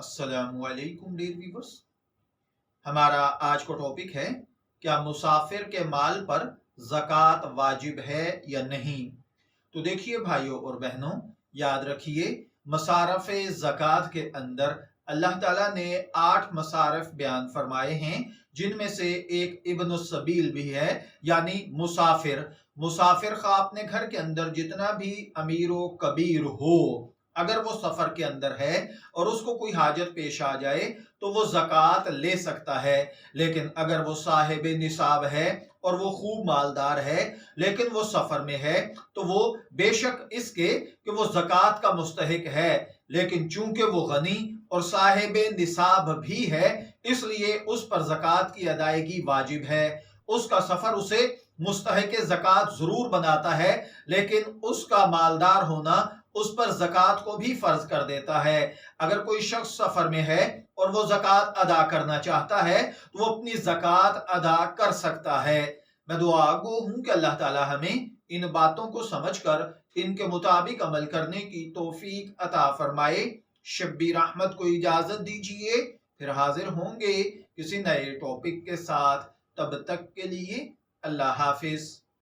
अस्सलामुअलैकुम dear viewers. हमारा आज का टॉपिक है क्या मुसाफिर के माल पर ज़कात वाजिब है या नहीं। तो देखिए भाइयों और बहनों, याद रखिए मसारफ ज़कात के अंदर अल्लाह ताला ने 8 मसारफ बयान फरमाए हैं, जिनमें से एक इब्न सबील भी है, यानी मुसाफिर। मुसाफिर खा अपने घर के अंदर जितना भी अमीर व कबीर हो, अगर वो सफर के अंदर है और उसको कोई हाजत पेश आ जाए तो वो ज़कात ले सकता है। लेकिन अगर वो साहिब निसाब है और वो खूब मालदार है लेकिन वो सफर में है, तो वो बेशक इसके कि वो ज़कात का मुस्तहिक है, लेकिन चूंकि वो गनी और साहिब निसाब भी है, इसलिए उस पर ज़कात की अदायगी वाजिब है। उसका सफर उसे मुस्तहिक ज़कात जरूर बनाता है, लेकिन उसका मालदार होना उस पर ज़कात को भी फर्ज कर देता है। अगर कोई शख्स सफर में है और वो ज़कात अदा करना चाहता है तो वो अपनी ज़कात अदा कर सकता है। मैं दुआ गो हूं कि अल्लाह ताला हमें इन बातों को समझकर इनके मुताबिक अमल करने की तौफीक अता फरमाए। शब्बीर अहमद को इजाजत दीजिए, फिर हाजिर होंगे किसी नए टॉपिक के साथ। तब तक के लिए अल्लाह हाफिज।